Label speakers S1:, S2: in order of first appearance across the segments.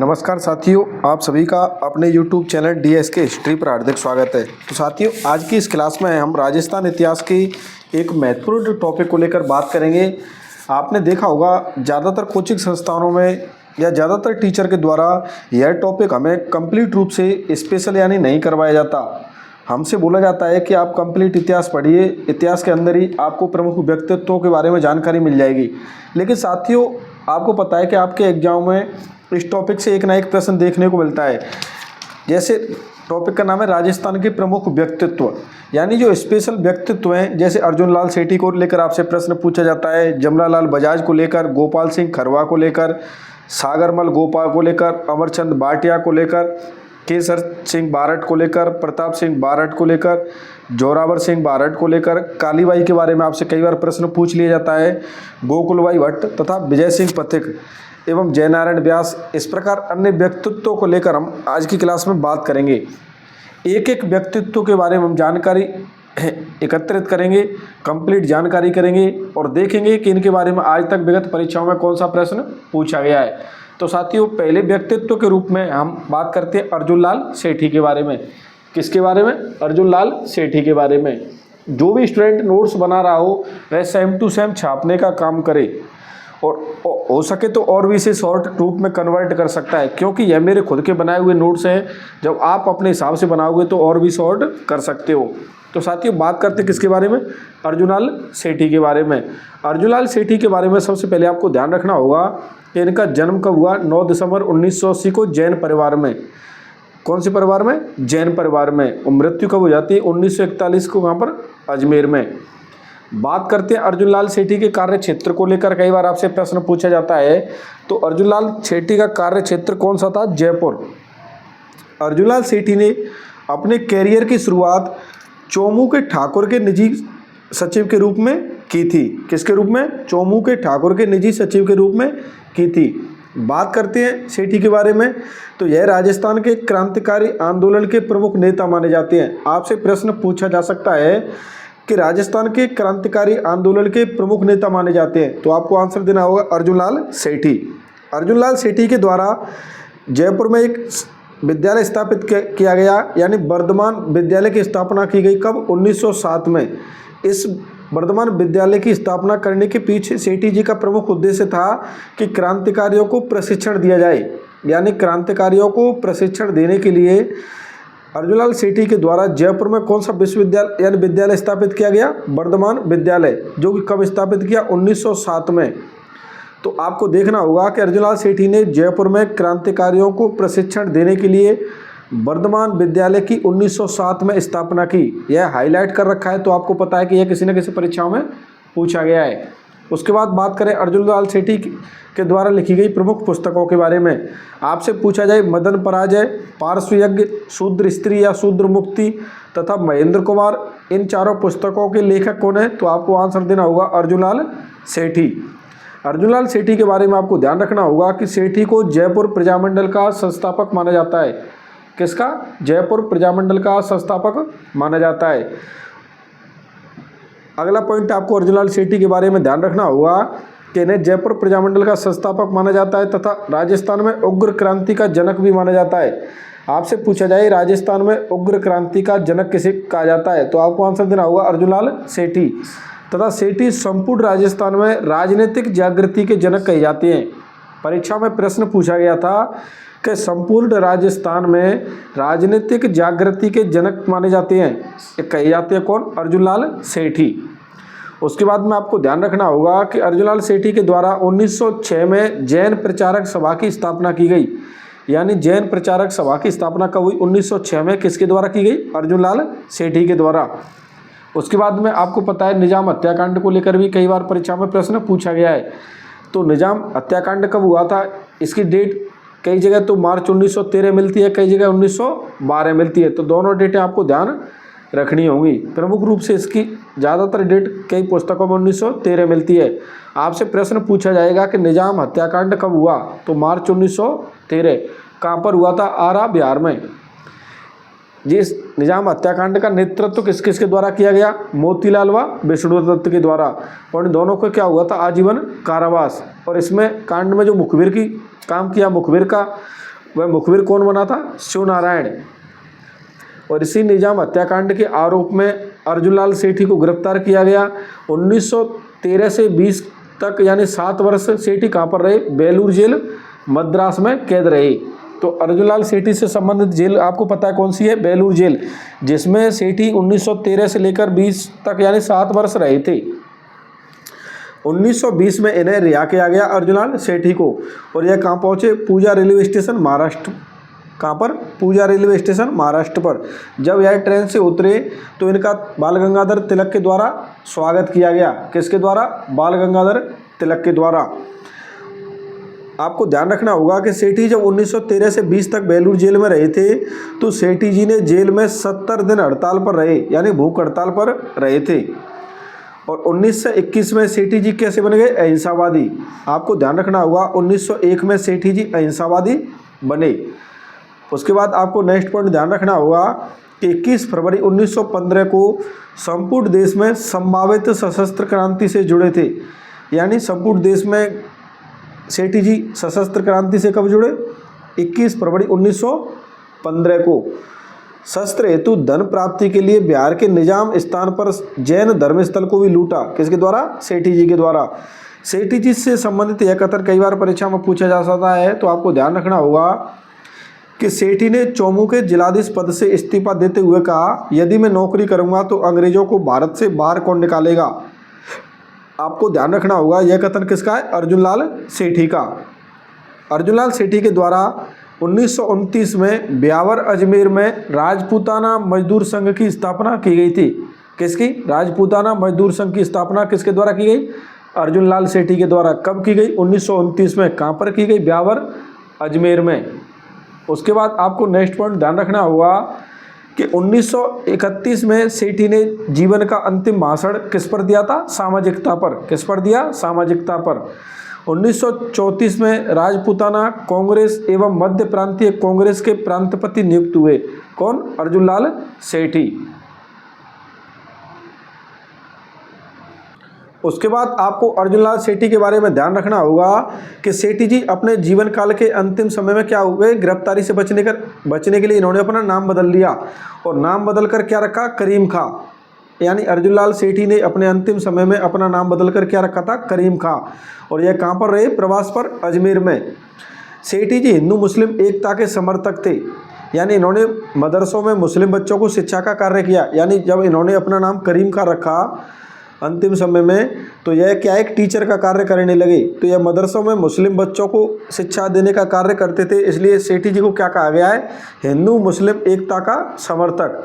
S1: नमस्कार साथियों, आप सभी का अपने YouTube चैनल DSK हिस्ट्री पर हार्दिक स्वागत है। तो साथियों, आज की इस क्लास में हम राजस्थान इतिहास की एक महत्वपूर्ण टॉपिक को लेकर बात करेंगे। आपने देखा होगा ज़्यादातर कोचिंग संस्थानों में या ज़्यादातर टीचर के द्वारा यह टॉपिक हमें कंप्लीट रूप से स्पेशल यानी नहीं करवाया जाता। हमसे बोला जाता है कि आप कंप्लीट इतिहास पढ़िए, इतिहास के अंदर ही आपको प्रमुख व्यक्तित्वों के बारे में जानकारी मिल जाएगी। लेकिन साथियों, आपको पता है कि आपके एग्जाम में इस टॉपिक से एक ना एक प्रश्न देखने को मिलता है। जैसे टॉपिक का नाम है राजस्थान के प्रमुख व्यक्तित्व, यानी जो स्पेशल व्यक्तित्व हैं। जैसे अर्जुन लाल सेठी को लेकर आपसे प्रश्न पूछा जाता है, जमनालाल बजाज को लेकर, गोपाल सिंह खरवा को लेकर, सागरमल गोपाल को लेकर, अमरचंद भाटिया को लेकर, केसर सिंह बारट को लेकर, प्रताप सिंह बारट को लेकर, जोरावर सिंह बारट को लेकर, कालीबाई के बारे में आपसे कई बार प्रश्न पूछ लिया जाता है, गोकुलबाई भट्ट तथा विजय सिंह पथिक एवं जयनारायण व्यास। इस प्रकार अन्य व्यक्तित्वों को लेकर हम आज की क्लास में बात करेंगे। एक एक व्यक्तित्व के बारे में हम जानकारी एकत्रित करेंगे, कंप्लीट जानकारी करेंगे और देखेंगे कि इनके बारे में आज तक विगत परीक्षाओं में कौन सा प्रश्न पूछा गया है। तो साथियों, पहले व्यक्तित्व के रूप में हम बात करते हैं अर्जुन लाल सेठी के बारे में। किसके बारे में? अर्जुन लाल सेठी के बारे में। जो भी स्टूडेंट नोट्स बना रहा हो वह सेम टू सेम छापने का काम करे और हो सके तो और भी इसे शॉर्ट रूप में कन्वर्ट कर सकता है, क्योंकि यह मेरे खुद के बनाए हुए नोट्स हैं। जब आप अपने हिसाब से बनाओगे तो और भी शॉर्ट कर सकते हो। तो साथियों, बात करते हैं किसके बारे में? अर्जुन लाल सेठी के बारे में। अर्जुन लाल सेठी के बारे में सबसे पहले आपको ध्यान रखना होगा कि इनका जन्म कब हुआ? 9 दिसंबर 1980 को जैन परिवार में। कौन से परिवार में? जैन परिवार में। और मृत्यु कब हो जाती है? 1941 को वहाँ पर अजमेर में। बात करते हैं अर्जुन लाल सेठी के कार्य क्षेत्र को लेकर। कई बार आपसे प्रश्न पूछा जाता है। तो अर्जुन लाल सेठी का कार्य क्षेत्र कौन सा था? जयपुर। अर्जुन लाल सेठी ने अपने कैरियर की शुरुआत चोमू के ठाकुर के निजी सचिव के रूप में की थी। किसके रूप में? चोमू के ठाकुर के निजी सचिव के रूप में की थी। बात करते हैं सेठी के बारे में। तो यह राजस्थान के क्रांतिकारी आंदोलन के प्रमुख नेता माने जाते हैं। आपसे प्रश्न पूछा जा सकता है कि राजस्थान के क्रांतिकारी आंदोलन के प्रमुख नेता माने जाते हैं, तो आपको आंसर देना होगा अर्जुन लाल सेठी। अर्जुन लाल सेठी के द्वारा जयपुर में एक विद्यालय स्थापित किया गया, यानी वर्धमान विद्यालय की स्थापना की गई। कब? 1907 में। इस वर्धमान विद्यालय की स्थापना करने के पीछे सेठी जी का प्रमुख उद्देश्य था कि क्रांतिकारियों को प्रशिक्षण दिया जाए, यानी क्रांतिकारियों को प्रशिक्षण देने के लिए अर्जुन लाल सेठी के द्वारा जयपुर में कौन सा विश्वविद्यालय यानी विद्यालय स्थापित किया गया? वर्धमान विद्यालय, जो कि कब स्थापित किया? 1907 में। तो आपको देखना होगा कि अर्जुन लाल सेठी ने जयपुर में क्रांतिकारियों को प्रशिक्षण देने के लिए वर्धमान विद्यालय की 1907 में स्थापना की। यह हाईलाइट कर रखा है, तो आपको पता है कि यह किसी न किसी परीक्षाओं में पूछा गया है। उसके बाद बात करें अर्जुन लाल सेठी के द्वारा लिखी गई प्रमुख पुस्तकों के बारे में। आपसे पूछा जाए मदन पराजय, पार्श्व यज्ञ, शूद्र स्त्री या शूद्र मुक्ति तथा महेंद्र कुमार, इन चारों पुस्तकों के लेखक कौन है? तो आपको आंसर देना होगा अर्जुन लाल सेठी। अर्जुन लाल सेठी के बारे में आपको ध्यान रखना होगा कि सेठी को जयपुर प्रजामंडल का संस्थापक माना जाता है। किसका? जयपुर प्रजामंडल का संस्थापक माना जाता है। अगला पॉइंट आपको अर्जुन लाल सेठी के बारे में ध्यान रखना होगा कि इन्हें जयपुर प्रजामंडल का संस्थापक माना जाता है तथा राजस्थान में उग्र क्रांति का जनक भी माना जाता है। आपसे पूछा जाए राजस्थान में उग्र क्रांति का जनक किसे कहा जाता है, तो आपको आंसर देना होगा अर्जुन लाल सेठी। तथा सेठी संपूर्ण राजस्थान में राजनीतिक जागृति के जनक कहे जाते हैं। परीक्षा में प्रश्न पूछा गया था कि संपूर्ण राजस्थान में राजनीतिक जागृति के जनक माने जाते हैं, ये कहे जाते हैं कौन? अर्जुन लाल सेठी। उसके बाद में आपको ध्यान रखना होगा कि अर्जुन लाल सेठी के द्वारा 1906 में जैन प्रचारक सभा की स्थापना की गई, यानी जैन प्रचारक सभा की स्थापना कब हुई? 1906 में। किसके द्वारा की गई? अर्जुन लाल सेठी के द्वारा। उसके बाद में आपको पता है निजाम हत्याकांड को लेकर भी कई बार परीक्षा में प्रश्न पूछा गया है। तो निजाम हत्याकांड कब हुआ था? इसकी डेट कई जगह तो मार्च 1913 मिलती है, कई जगह 1912 मिलती है। तो दोनों डेटें आपको ध्यान रखनी होंगी। प्रमुख रूप से इसकी ज़्यादातर डेट कई पुस्तकों में 1913 मिलती है। आपसे प्रश्न पूछा जाएगा कि निजाम हत्याकांड कब हुआ? तो मार्च 1913। कहाँ पर हुआ था? आरा, बिहार में। जिस निजाम हत्याकांड का नेतृत्व किस किस के द्वारा किया गया? मोतीलाल व विष्णुदत्त के द्वारा। और इन दोनों को क्या हुआ था? आजीवन कारावास। और इसमें कांड में जो मुखबिर की काम किया, मुखबिर का वह मुखबिर कौन बना था? शिवनारायण। और इसी निजाम हत्याकांड के आरोप में अर्जुनलाल सेठी को गिरफ्तार किया गया। 1913 से 20 तक यानी 7 वर्ष सेठी कहाँ पर रहे? बेलूर जेल मद्रास में कैद रहे। तो अर्जुनलाल सेठी से संबंधित जेल आपको पता है कौन सी है? बेलूर जेल, जिसमें सेठी 1913 से लेकर 20 तक यानी 7 वर्ष रहे थे। 1920 में इन्हें रिहा किया गया अर्जुनलाल सेठी को। और यह कहाँ पहुँचे? पूजा रेलवे स्टेशन महाराष्ट्र। कहाँ पर? पूजा रेलवे स्टेशन महाराष्ट्र पर। जब यह ट्रेन से उतरे तो इनका बाल गंगाधर तिलक के द्वारा स्वागत किया गया। किसके द्वारा? बाल गंगाधर तिलक के द्वारा। आपको ध्यान रखना होगा कि सेठी जब 1913 से 20 तक बेलूर जेल में रहे थे तो सेठी जी ने जेल में 70 दिन हड़ताल पर रहे, यानी भूख हड़ताल पर रहे थे। और 1921 में सेठी जी कैसे बन गए? अहिंसावादी। आपको ध्यान रखना होगा 1901 में सेठी जी अहिंसावादी बने। उसके बाद आपको नेक्स्ट पॉइंट ध्यान रखना होगा कि 21 फरवरी 1915 को संपूर्ण देश में संभावित सशस्त्र क्रांति से जुड़े थे। यानी संपूर्ण देश में सेठी जी सशस्त्र क्रांति से कब जुड़े? 21 फरवरी 1915 को। शस्त्र हेतु धन प्राप्ति के लिए बिहार के निजाम स्थान पर जैन धर्मस्थल को भी लूटा। किसके द्वारा? सेठी जी के द्वारा। सेठी जी से संबंधित यह कथन कई बार परीक्षा में पूछा जा सकता है, तो आपको ध्यान रखना होगा कि सेठी ने चौमू के जिलाधीश पद से इस्तीफा देते हुए कहा, यदि मैं नौकरी करूंगा तो अंग्रेजों को भारत से बाहर कौन निकालेगा? आपको ध्यान रखना होगा यह कथन किसका है? अर्जुनलाल सेठी का। अर्जुनलाल सेठी के द्वारा 1929 में ब्यावर अजमेर में राजपूताना मजदूर संघ की स्थापना की गई थी। किसकी? राजपूताना मजदूर संघ की स्थापना किसके द्वारा की गई? अर्जुनलाल सेठी के द्वारा। कब की गई? 1929 में। कहाँ पर की गई? ब्यावर अजमेर में। उसके बाद आपको नेक्स्ट पॉइंट ध्यान रखना होगा कि 1931 में सेठी ने जीवन का अंतिम भाषण किस पर दिया था? सामाजिकता पर। किस पर दिया? सामाजिकता पर। 1934 में राजपूताना कांग्रेस एवं मध्य प्रांतीय कांग्रेस के प्रांतपति नियुक्त हुए। कौन? अर्जुनलाल सेठी। उसके बाद आपको अर्जुनलाल सेठी के बारे में ध्यान रखना होगा कि सेठी जी अपने जीवन काल के अंतिम समय में क्या हुए? गिरफ्तारी से बचने के लिए इन्होंने अपना नाम बदल लिया। और नाम बदल कर क्या रखा? करीम खां। यानी अर्जुनलाल सेठी ने अपने अंतिम समय में अपना नाम बदल कर क्या रखा था? करीम खां। और यह कहाँ पर रहे? प्रवास पर अजमेर में। सेठी जी हिंदू मुस्लिम एकता के समर्थक थे। यानी इन्होंने मदरसों में मुस्लिम बच्चों को शिक्षा का कार्य किया। यानी जब इन्होंने अपना नाम करीम खां रखा अंतिम समय में, तो यह क्या? एक टीचर का कार्य करने लगे। तो यह मदरसों में मुस्लिम बच्चों को शिक्षा देने का कार्य करते थे, इसलिए सेठी जी को क्या कहा गया है? हिंदू मुस्लिम एकता का समर्थक।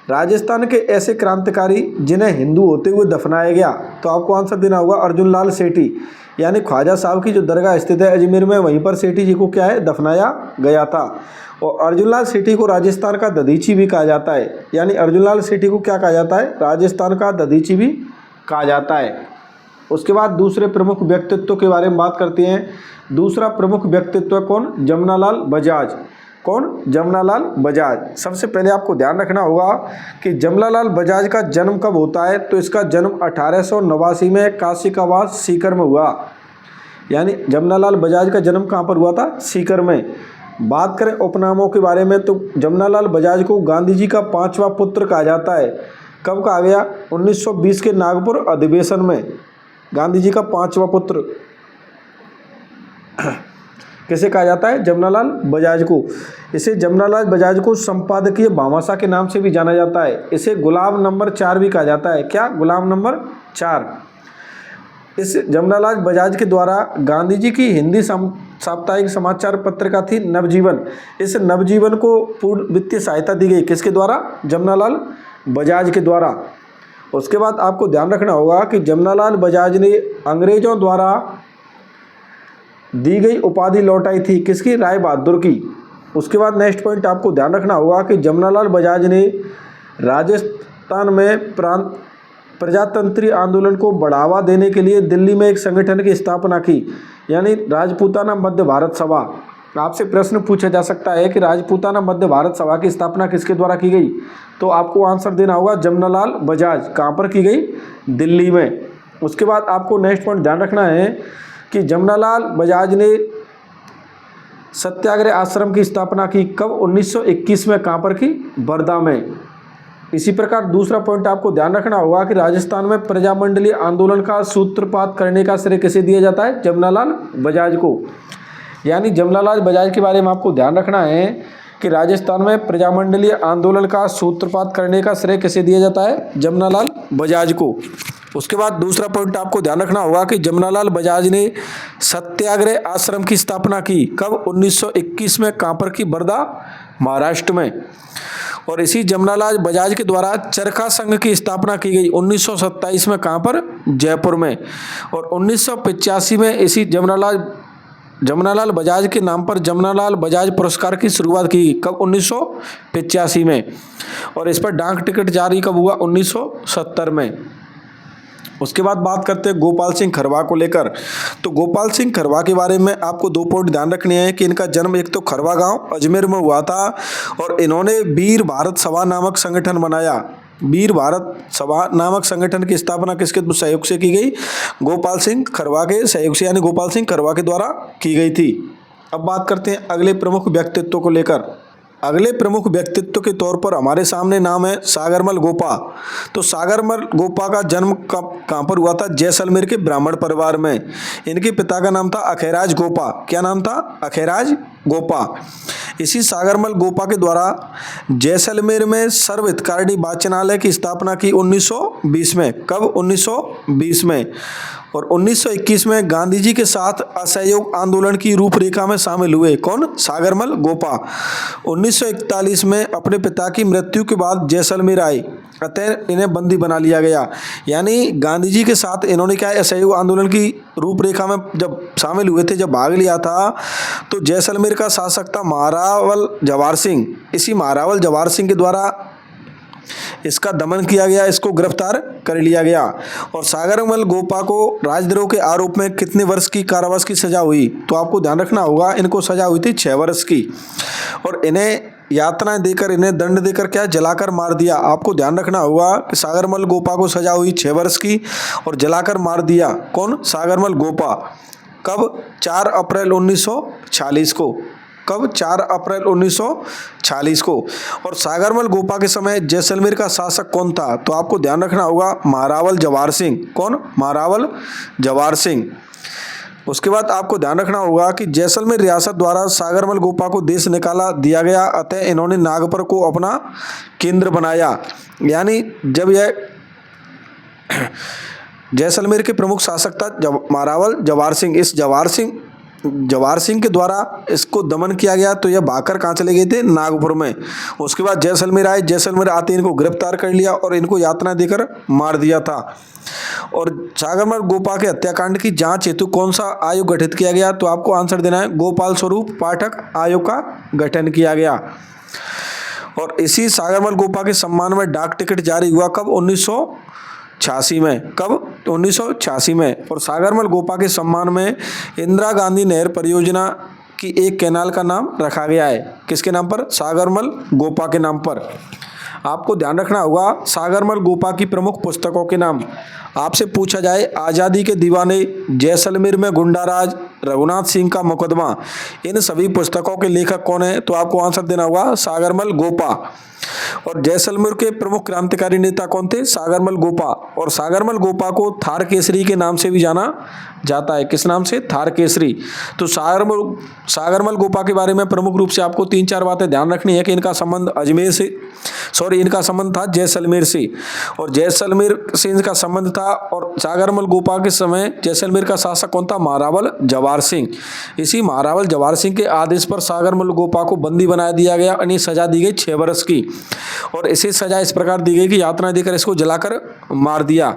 S1: राजस्थान के ऐसे क्रांतिकारी जिन्हें हिंदू होते हुए दफनाया गया, तो आपको आंसर देना होगा अर्जुनलाल सेठी। यानी ख्वाजा साहब की जो दरगाह स्थित है अजमेर में, वहीं पर सेठी जी को क्या है? दफनाया गया था। और अर्जुनलाल सेठी को राजस्थान का दधीची भी कहा जाता है। यानी अर्जुनलाल सेठी को क्या कहा जाता है? राजस्थान का दधीची भी कहा जाता है। उसके बाद दूसरे प्रमुख व्यक्तित्व के बारे में बात करते हैं। दूसरा प्रमुख व्यक्तित्व कौन? जमनालाल बजाज। कौन? जमनालाल बजाज। सबसे पहले आपको ध्यान रखना होगा कि जमनालाल बजाज का जन्म कब होता है? तो इसका जन्म 1889 में काशी का वास सीकर में हुआ। यानी जमनालाल बजाज का जन्म कहाँ पर हुआ था? सीकर में। बात करें उपनामों के बारे में, तो जमनालाल बजाज को गांधी जी का 5वां पुत्र कहा जाता है। कब कहा गया? 1920 के नागपुर अधिवेशन में गांधी जी का 5वां पुत्र कैसे कहा जाता है? जमनालाल बजाज को। इसे जमनालाल बजाज को संपादकीय भामाशाह के नाम से भी जाना जाता है। इसे गुलाम नंबर 4 भी कहा जाता है। क्या? गुलाम नंबर 4। इस जमनालाल बजाज के द्वारा गांधी जी की हिंदी साप्ताहिक समाचार पत्रिका थी नवजीवन। इस नवजीवन को पूर्ण वित्तीय सहायता दी गई। किसके द्वारा? जमनालाल बजाज के द्वारा। उसके बाद आपको ध्यान रखना होगा कि जमनालाल बजाज ने अंग्रेजों द्वारा दी गई उपाधि लौटाई थी। किसकी? राय बहादुर की। उसके बाद नेक्स्ट पॉइंट आपको ध्यान रखना होगा कि जमनालाल बजाज ने राजस्थान में प्रजातंत्री आंदोलन को बढ़ावा देने के लिए दिल्ली में एक संगठन की स्थापना की, यानी राजपूताना मध्य भारत सभा। आपसे प्रश्न पूछा जा सकता है कि राजपूताना मध्य भारत सभा की स्थापना किसके द्वारा की गई? तो आपको आंसर देना होगा जमनालाल बजाज। कहाँ पर की गई? दिल्ली में। उसके बाद आपको नेक्स्ट पॉइंट ध्यान रखना है कि जमनालाल बजाज ने सत्याग्रह आश्रम की स्थापना की कब? 1921 में। कहाँ पर की? वर्धा में। इसी प्रकार दूसरा पॉइंट आपको ध्यान रखना होगा कि राजस्थान में प्रजामंडलीय आंदोलन का सूत्रपात करने का श्रेय किसे दिया जाता है? जमनालाल बजाज को। यानी जमनालाल बजाज के बारे में आपको ध्यान रखना है कि राजस्थान में प्रजामंडलीय आंदोलन का सूत्रपात करने का श्रेय किसे दिया जाता है? जमनालाल बजाज को। उसके बाद दूसरा पॉइंट आपको ध्यान रखना होगा कि जमनालाल बजाज ने सत्याग्रह आश्रम की स्थापना की कब? 1921 में। कहाँ पर की? वर्धा, महाराष्ट्र में। और इसी जमनालाल बजाज के द्वारा चरखा संघ की स्थापना की गई 1927 में। कहाँ पर? जयपुर में। और 1985 में इसी जमनालाल बजाज के नाम पर जमनालाल बजाज पुरस्कार की शुरुआत की। कब? 1985 में। और इस पर डाक टिकट जारी कब हुआ? 1970 में। उसके बाद बात करते हैं गोपाल सिंह खरवा को लेकर। तो गोपाल सिंह खरवा के बारे में आपको दो पॉइंट ध्यान रखने हैं कि इनका जन्म एक तो खरवा गांव अजमेर में हुआ था और इन्होंने वीर भारत सभा नामक संगठन बनाया। वीर भारत सभा नामक संगठन की स्थापना किसके सहयोग से की गई? गोपाल सिंह खरवा के सहयोग से, यानी गोपाल सिंह खरवा के द्वारा की गई थी। अब बात करते हैं अगले प्रमुख व्यक्तित्व को लेकर। अगले प्रमुख व्यक्तित्व के तौर पर हमारे सामने नाम है सागरमल गोपा। तो सागरमल गोपा का जन्म कहाँ पर हुआ था? जैसलमेर के ब्राह्मण परिवार में। इनके पिता का नाम था अखैराज गोपा। क्या नाम था? अखैराज गोपा। इसी सागरमल गोपा के द्वारा जैसलमेर में सर्व हितकारिणी वाचनालय की स्थापना की 1920 में। कब? 1920 में। और 1921 में गांधी जी के साथ असहयोग आंदोलन की रूपरेखा में शामिल हुए। कौन? सागरमल गोपा। 1941 में अपने पिता की मृत्यु के बाद जैसलमेर आए, अतः इन्हें बंदी बना लिया गया। यानी गांधी जी के साथ इन्होंने क्या है, असहयोग आंदोलन की रूपरेखा में जब शामिल हुए थे, जब भाग लिया था, तो जैसलमेर का शासक था महारावल जवाहर सिंह। इसी महारावल जवाहर सिंह के द्वारा इसका दमन किया गया, इसको गिरफ्तार कर लिया गया। और सागरमल गोपा को राजद्रोह के आरोप में कितने वर्ष की कारावास की सजा हुई? तो आपको ध्यान रखना होगा, इनको सजा हुई थी 6 वर्ष की। और इन्हें यातनाएं देकर, इन्हें दंड देकर क्या जलाकर मार दिया। आपको ध्यान रखना होगा कि सागरमल गोपा को सजा हुई 6 वर्ष की और जलाकर मार दिया। कौन? सागरमल गोपा। कब? 4 अप्रैल 1946 को। कब? 4 अप्रैल 1946 को। और सागरमल गोपा के समय जैसलमेर का शासक कौन था? तो आपको ध्यान रखना होगा महारावल जवाहर सिंह। कौन? महारावल जवाहर सिंह। उसके बाद आपको ध्यान रखना होगा कि जैसलमेर रियासत द्वारा सागरमल गोपा को देश निकाला दिया गया, अतः इन्होंने नागपुर को अपना केंद्र बनाया। यानी जब यह जैसलमेर के प्रमुख शासक था महारावल जवाहर सिंह, इस जवाहर सिंह के द्वारा इसको दमन किया गया, तो यह भागकर कहाँ चले गए थे? नागपुर में। उसके बाद जैसलमेर आए, जैसलमेर आते इनको गिरफ्तार कर लिया और इनको यातना देकर मार दिया था। और सागरमल गोपा के हत्याकांड की जांच हेतु कौन सा आयोग गठित किया गया? तो आपको आंसर देना है, गोपाल स्वरूप पाठक आयोग का गठन किया गया। और इसी सागरमल गोपा के सम्मान में डाक टिकट जारी हुआ। कब? 1986 में। कब? 1986 में। और सागरमल गोपा के सम्मान में इंदिरा गांधी नहर परियोजना की एक कैनाल का नाम रखा गया है। किसके नाम पर? सागरमल गोपा के नाम पर। आपको ध्यान रखना होगा सागरमल गोपा की प्रमुख पुस्तकों के नाम। आपसे पूछा जाए आज़ादी के दीवाने, जैसलमेर में गुंडाराज, रघुनाथ सिंह का मुकदमा, इन सभी पुस्तकों के लेखक कौन है? तो आपको आंसर देना होगा सागरमल गोपा। और जैसलमेर के प्रमुख क्रांतिकारी नेता कौन थे? सागरमल गोपा। और सागरमल गोपा को थार केसरी के नाम से भी जाना जाता है। किस नाम से? थार केसरी। तो सागरमल गोपा के बारे में प्रमुख रूप से आपको 3-4 बातें ध्यान रखनी है कि इनका संबंध इनका संबंध था जैसलमेर से, और जैसलमेर से इनका संबंध था। और सागरमल गोपा के समय जैसलमेर का शासक कौन था? महारावल जवाहर सिंह। इसी महारावल जवाहर सिंह के आदेश पर सागरमल गोपा को बंदी बना दिया गया, इन्हें सजा दी गई 6 वर्ष की। और इसे सजा इस प्रकार दी गई कि यातना देकर इसको जलाकर मार दिया।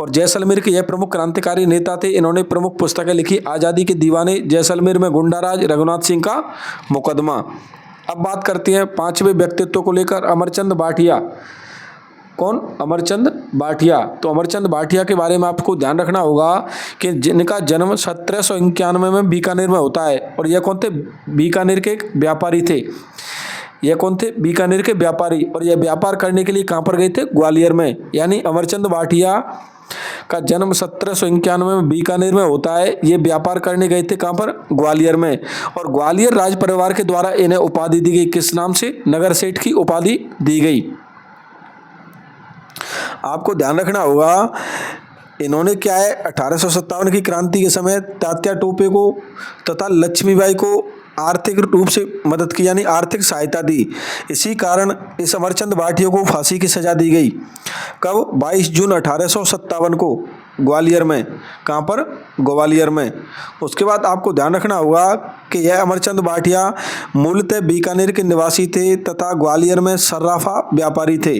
S1: और जैसलमेर के यह प्रमुख क्रांतिकारी नेता थे। इन्होंने प्रमुख पुस्तकें लिखी, आज़ादी के दीवाने, जैसलमेर में गुंडाराज, रघुनाथ सिंह का मुकदमा। अब बात करते हैं 5वें व्यक्तित्व को लेकर, अमरचंद भाटिया। कौन? अमरचंद भाटिया। तो अमरचंद भाटिया के बारे में आपको ध्यान रखना होगा कि जिनका जन्म 1791 में बीकानेर में होता है। और यह कौन थे? बीकानेर के एक व्यापारी थे। यह कौन थे? बीकानेर के व्यापारी। और यह व्यापार करने के लिए कहाँ पर गए थे? ग्वालियर में। यानी अमरचंद भाटिया का जन्म 1791 में बीकानेर में होता है। ये व्यापार करने गए थे कहाँ पर? ग्वालियर में। और ग्वालियर राज परिवार के द्वारा इन्हें उपाधि दी गई, किस नाम से? नगर सेठ की उपाधि दी गई। आपको ध्यान रखना होगा, इन्होंने क्या है 1857 की क्रांति के समय तात्या टोपे को तथा लक्ष्मीबाई को आर्थिक रूप से मदद की, यानी आर्थिक सहायता दी। इसी कारण इस अमरचंद भाटिया को फांसी की सजा दी गई। कब? 22 जून 1857 को ग्वालियर में। कहाँ पर? ग्वालियर में। उसके बाद आपको ध्यान रखना होगा कि यह अमरचंद भाटिया मूलतः बीकानेर के निवासी थे तथा ग्वालियर में सर्राफा व्यापारी थे।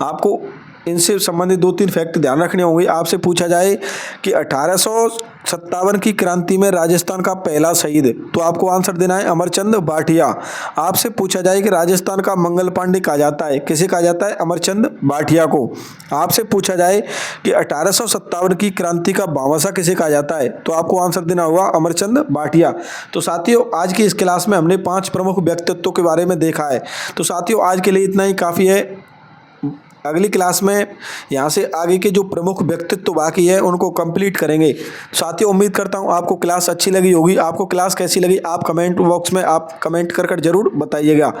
S1: आपको इनसे संबंधित 2-3 फैक्ट ध्यान रखने होंगे। आपसे पूछा जाए कि 1857 की क्रांति में राजस्थान का पहला शहीद, तो आपको आंसर देना है अमरचंद भाटिया। आपसे पूछा जाए कि राजस्थान का मंगल पांडे कहा जाता है, किसे कहा जाता है? अमरचंद भाटिया को। आपसे पूछा जाए कि 1857 की क्रांति का भामाशाह किसे कहा जाता है, तो आपको आंसर देना होगा अमरचंद भाटिया। तो साथियों, आज की इस क्लास में हमने 5 प्रमुख व्यक्तित्वों के बारे में देखा है। तो साथियों, आज के लिए इतना ही काफ़ी है। अगली क्लास में यहाँ से आगे के जो प्रमुख व्यक्तित्व बाकी है उनको कंप्लीट करेंगे। साथियों, उम्मीद करता हूँ आपको क्लास अच्छी लगी होगी। आपको क्लास कैसी लगी आप कमेंट बॉक्स में आप कमेंट कर जरूर बताइएगा।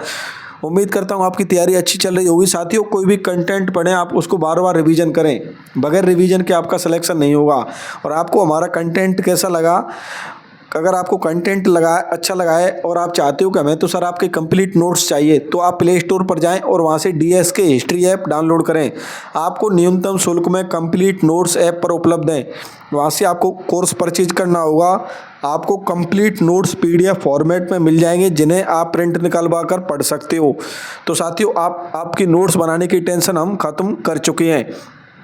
S1: उम्मीद करता हूँ आपकी तैयारी अच्छी चल रही होगी। साथियों, कोई भी कंटेंट पढ़ें आप उसको बार बार रिवीजन करें, बगैर रिवीजन के आपका सिलेक्शन नहीं होगा। और आपको हमारा कंटेंट कैसा लगा, अगर आपको कंटेंट अच्छा लगा है और आप चाहते हो कि हमें तो सर आपके कंप्लीट नोट्स चाहिए, तो आप प्ले स्टोर पर जाएं और वहां से DSK हिस्ट्री ऐप डाउनलोड करें। आपको न्यूनतम शुल्क में कंप्लीट नोट्स ऐप पर उपलब्ध है। वहां से आपको कोर्स परचेज करना होगा। आपको कंप्लीट नोट्स PDF फॉर्मेट में मिल जाएंगे, जिन्हें आप प्रिंट निकलवा कर पढ़ सकते हो। तो साथियों, आपकी नोट्स बनाने की टेंशन हम खत्म कर चुके हैं।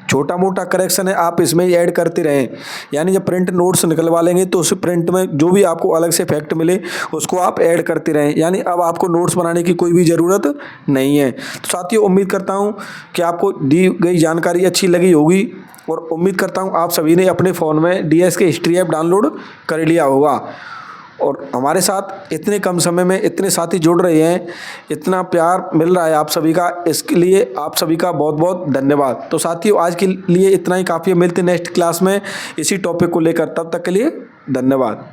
S1: छोटा मोटा करेक्शन है, आप इसमें ही ऐड करते रहें। यानी जब प्रिंट नोट्स निकलवा लेंगे तो उस प्रिंट में जो भी आपको अलग से फैक्ट मिले उसको आप ऐड करते रहें। यानी अब आपको नोट्स बनाने की कोई भी ज़रूरत नहीं है। तो साथियों, उम्मीद करता हूँ कि आपको दी गई जानकारी अच्छी लगी होगी और उम्मीद करता हूँ आप सभी ने अपने फ़ोन में DSK हिस्ट्री ऐप डाउनलोड कर लिया होगा। और हमारे साथ इतने कम समय में इतने साथी जुड़ रहे हैं, इतना प्यार मिल रहा है आप सभी का, इसके लिए आप सभी का बहुत बहुत धन्यवाद। तो साथियों, आज के लिए इतना ही काफ़ी है। मिलते हैं नेक्स्ट क्लास में इसी टॉपिक को लेकर। तब तक के लिए धन्यवाद।